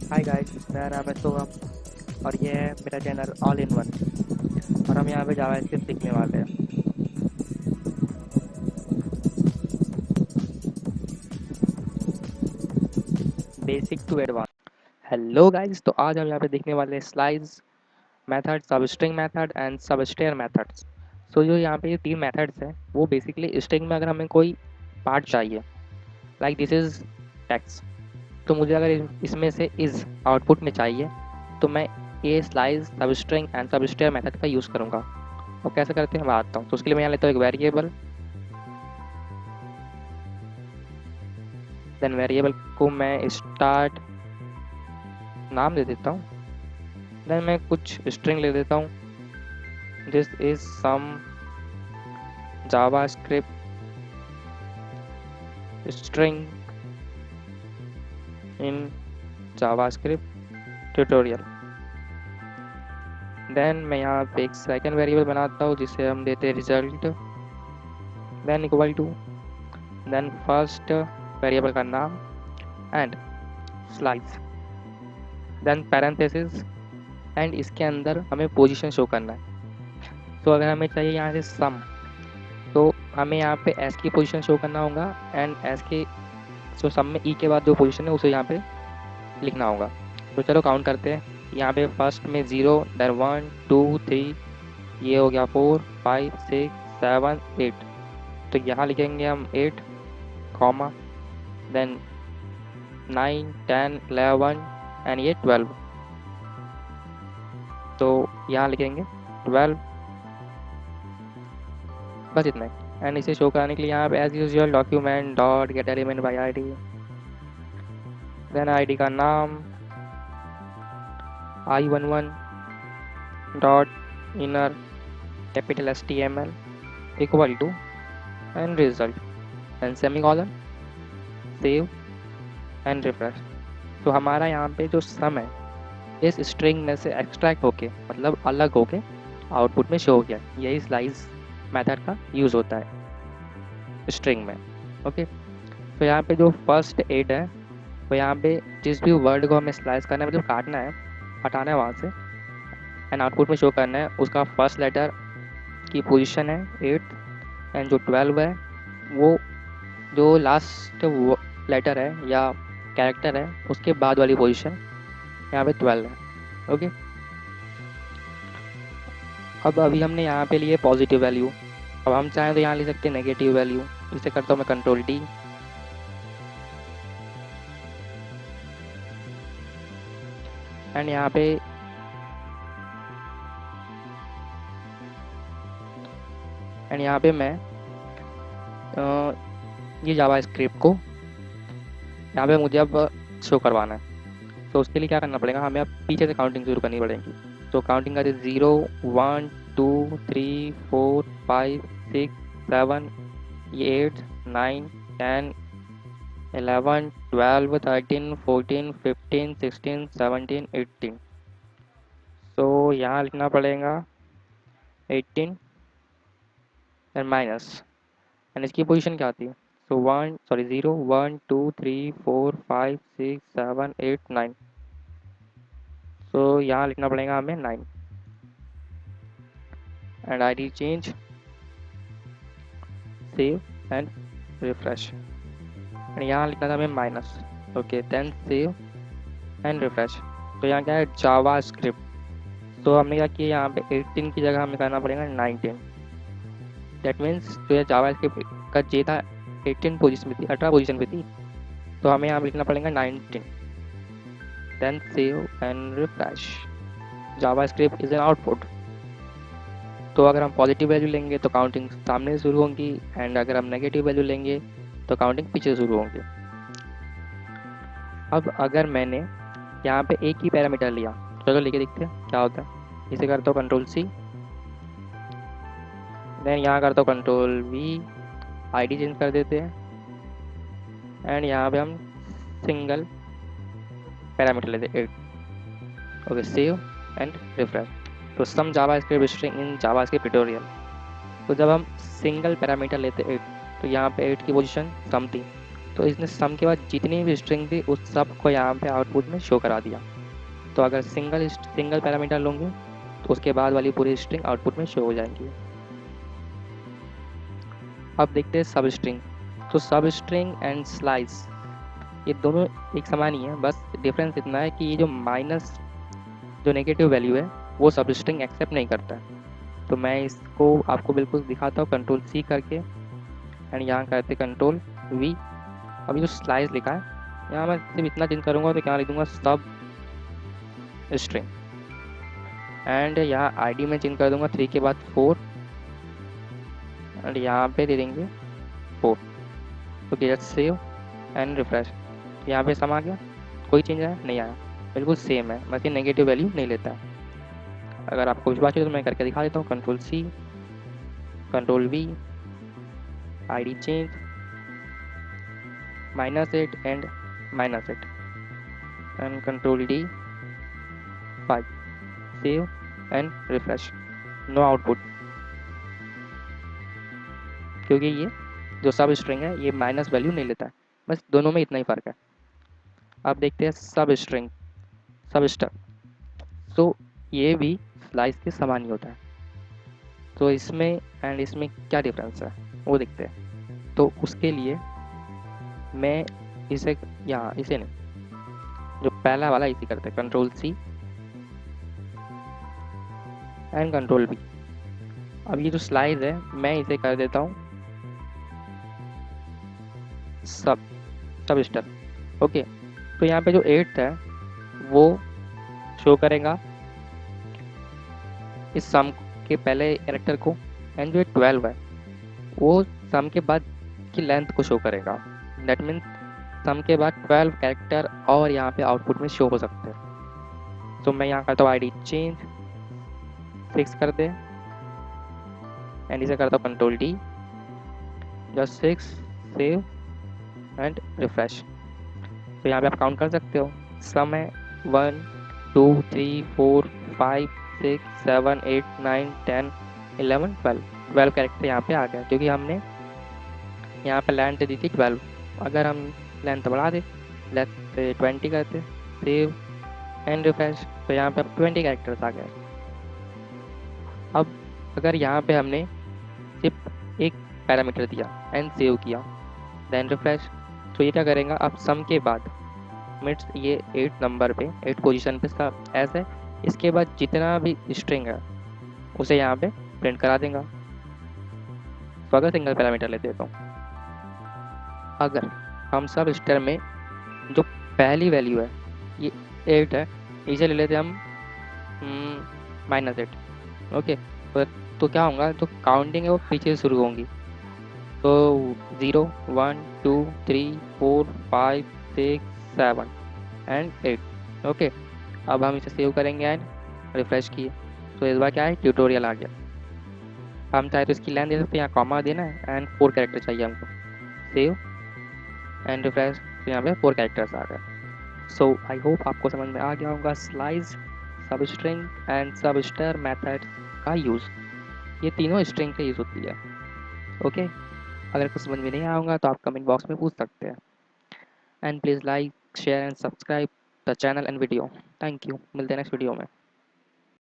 Hi guys, मेरा नाम है सोहम और ये है मेरा चैनल ऑल इन वन। और हम यहाँ पे जावास्क्रिप्ट सीखने वाले हैं, basic to advance. Hello guys, तो आज हम यहाँ पे देखने वाले हैं slice method, substring method and substr methods. So जो यहाँ पे ये तीन मेथड्स हैं वो बेसिकली स्ट्रिंग में अगर हमें कोई पार्ट चाहिए, लाइक दिस इज टेक्स्ट, तो मुझे अगर इसमें से इज आउटपुट में चाहिए तो मैं ये स्लाइस सबस्ट्रिंग एंड सबस्ट्रेयर मेथड का यूज़ करूँगा। और कैसे करते हैं मैं आता हूँ। तो उसके लिए मैं यहाँ लेता हूँ एक वेरिएबल, देन वेरिएबल को मैं स्टार्ट नाम दे देता हूँ। देन मैं कुछ स्ट्रिंग ले देता हूँ, this is some JavaScript string in JavaScript tutorial. Then मैं यहाँ पे एक सेकंड वेरिएबल बनाता हूँ जिसे हम देते हैं result, then equal to, then first variable का नाम and slice, then parenthesis and इसके अंदर हमें पोजीशन शो करना है। तो अगर हमें चाहिए यहाँ से सम, तो हमें यहाँ पे एस की पोजीशन शो करना होगा एंड एस के जो सम में ई के बाद जो पोजीशन है उसे यहाँ पे लिखना होगा। तो चलो काउंट करते हैं। यहाँ पे फर्स्ट में 0, देन 1 2 3, ये हो गया 4 5 6 7 8। तो यहाँ लिखेंगे हम 8 कॉमा, देन 9 10 11 एंड ये 12। तो यहाँ लिखेंगे 12, बस इतना ही। एंड इसे शो कराने के लिए यहाँ पे as usual document dot get element by I D, then I D का नाम i11 dot inner capital HTML equal to and result and semicolon, save and refresh. तो हमारा यहाँ पे जो सम है इस स्ट्रिंग में से एक्सट्रैक्ट होके, मतलब अलग होके आउटपुट में शो हो गया। यही स्लाइस मेथड का यूज़ होता है स्ट्रिंग में। ओके, तो यहाँ पे जो फर्स्ट 8 है तो यहाँ पे जिस भी वर्ड को हमें स्लाइस करना है, मतलब काटना है, हटाना है वहाँ से एंड आउटपुट में शो करना है, उसका फर्स्ट लेटर की पोजीशन है 8 एंड जो 12 है वो जो लास्ट लेटर है या कैरेक्टर है उसके बाद वाली पोजीशन यहाँ पे 12 है। ओके, अब अभी हमने यहाँ पे लिए पॉजिटिव वैल्यू, अब हम चाहें तो यहाँ ले सकते हैं नेगेटिव वैल्यू। इसे करता हूँ मैं कंट्रोल डी, एंड यहाँ पे मैं ये जावा स्क्रिप्ट को यहाँ पे मुझे अब शो करवाना है। तो उसके लिए क्या करना पड़ेगा, हमें अब पीछे से काउंटिंग शुरू करनी पड़ेगी। तो काउंटिंग करते 0 1 2 3 4 5 6 7, ये 8 9 10 11 12 13 14 15 16 17 18। तो यहाँ लिखना पड़ेगा 18 एंड माइनस, एंड इसकी पोजीशन क्या आती है। तो 0 1 2 3 4 5 6 7 8 9। तो यहाँ लिखना पड़ेगा हमें 9 and I D change, save and refresh. And यहाँ लिखना था हमें minus. Okay, then save and refresh. तो यहाँ क्या है, जावा स्क्रिप्ट। तो हमने क्या किया, यहाँ पे 18 की जगह हमें करना पड़ेगा 19। दैट मीन्स जो है जावा स्क्रिप्ट का जे था 18 पोजीशन पे थी, 18 पोजीशन पे थी, तो हमें यहाँ लिखना पड़ेगा 19, then save and refresh. JavaScript is an output. तो अगर हम पॉजिटिव वैल्यू लेंगे तो काउंटिंग सामने से शुरू होंगी, एंड अगर हम नेगेटिव वैल्यू लेंगे तो काउंटिंग पीछे शुरू होंगी। अब अगर मैंने यहाँ पे एक ही पैरामीटर लिया, चलो लेके देखते हैं क्या होता है। इसे करता हूँ कंट्रोल सी, देन यहाँ करता हूँ कंट्रोल वी, आईडी चेंज कर देते हैं, एंड यहाँ पे हम सिंगल पैरामीटर लेते हैं 8। Okay, save and refresh. तो some JavaScript string in JavaScript tutorial. तो जब हम सिंगल पैरामीटर लेते 8, तो यहाँ पे 8 की पोजीशन सम थी, तो इसने सम के बाद जितनी भी स्ट्रिंग थी उस सब को यहाँ पे आउटपुट में शो करा दिया। तो अगर सिंगल पैरामीटर लूँगी तो उसके बाद वाली पूरी स्ट्रिंग आउटपुट में शो हो जाएंगी। अब देखते हैं सब स्ट्रिंग। तो सब स्ट्रिंग एंड स्लाइस ये दोनों एक समान ही है, बस डिफरेंस इतना है कि ये जो माइनस जो नेगेटिव वैल्यू है वो सब स्ट्रिंग एक्सेप्ट नहीं करता है। तो मैं इसको आपको बिल्कुल दिखाता हूँ कंट्रोल सी करके एंड यहाँ करते कंट्रोल वी। अभी जो स्लाइस लिखा है यहाँ मैं सिर्फ इतना चेंज करूँगा तो क्या लिख दूँगा सब स्ट्रिंग एंड यहाँ आईडी में चेंज कर दूँगा 3 के बाद 4 एंड यहाँ पे दे देंगे 4। तो गेट सेव एंड रिफ्रेश। यहाँ पे सम आ गया, कोई चेंज आया नहीं आया, बिल्कुल सेम है, बस ये नेगेटिव वैल्यू नहीं लेता है। अगर आपको विश्वास है तो मैं करके दिखा देता हूँ। Control C, control V, I D change -8 and -8 and control D 5, save and refresh. No output, क्योंकि ये जो सब स्ट्रिंग है ये माइनस वैल्यू नहीं लेता है, बस दोनों में इतना ही फ़र्क है। अब देखते हैं सब स्ट्रिंग, सब स्टर। तो ये भी स्लाइस के समान ही होता है। तो इसमें एंड इसमें क्या डिफरेंस है वो देखते हैं। तो उसके लिए मैं इसे यहाँ इसे नहीं, जो पहला वाला इसी करते हैं, control C and control B. अब ये जो स्लाइस है मैं इसे कर देता हूँ सब स्टर। ओके, तो यहाँ पे जो 8 है वो शो करेगा इस सम के पहले कैरेक्टर को एंड जो 12 है वो सम के बाद की लेंथ को शो करेगा। दैट मीन्स सम के बाद 12 कैरेक्टर और यहाँ पे आउटपुट में शो हो सकते हैं। तो मैं यहाँ करता हूँ आईडी चेंज 6 कर दे एंड इसे करता हूँ control D, just 6, save and refresh. तो यहाँ पे आप काउंट कर सकते हो, सम है 1 2 3 4 5 6 7 8 9 10 11 12 कैरेक्टर यहाँ पे आ गया, क्योंकि हमने यहाँ पे लेंथ दी थी 12। अगर हम लेंथ बढ़ा दे, लेंथ 20 करते, सेव एंड रिफ्रेश, तो यहाँ पे अब 20 कैरेक्टर्स आ गए। अब अगर यहाँ पे हमने सिर्फ एक पैरामीटर दिया एंड सेव किया देन रिफ्रेश, तो ये क्या करेगा, अब सम के बाद मिट्स ये 8 नंबर पे 8 पोजीशन पे सब ऐसे, इसके बाद जितना भी स्ट्रिंग है उसे यहाँ पे प्रिंट करा देगा। तो अगर सिंगल पैरामीटर लेते तो अगर हम सब स्टर में जो पहली वैल्यू है ये 8 है, इसे ले लेते हम -8। ओके, तो क्या होगा, जो काउंटिंग है वो पीछे से शुरू होंगी। तो 0 1 2 3 4 5 6 7 एंड 8। ओके, अब हम इसे सेव करेंगे एंड रिफ्रेश किए, तो इस बार क्या है, ट्यूटोरियल आ गया। हम चाहे तो इसकी लाइन दे सकते हैं, यहाँ कॉमा देना है एंड 4 कैरेक्टर चाहिए हमको, सेव एंड रिफ्रेश, तो यहाँ पे 4 कैरेक्टर्स आ गए। सो आई होप आपको समझ में आ गया होगा स्लाइस, सब स्ट्रिंग एंड सब स्टर मेथड का यूज़। ये तीनों स्ट्रिंग से यूज़ होती है। ओके, अगर कुछ समझ में नहीं आया होगा तो आप कमेंट बॉक्स में पूछ सकते हैं। And please like share and subscribe the channel and video. Thank you, मिलते हैं नेक्स्ट वीडियो में।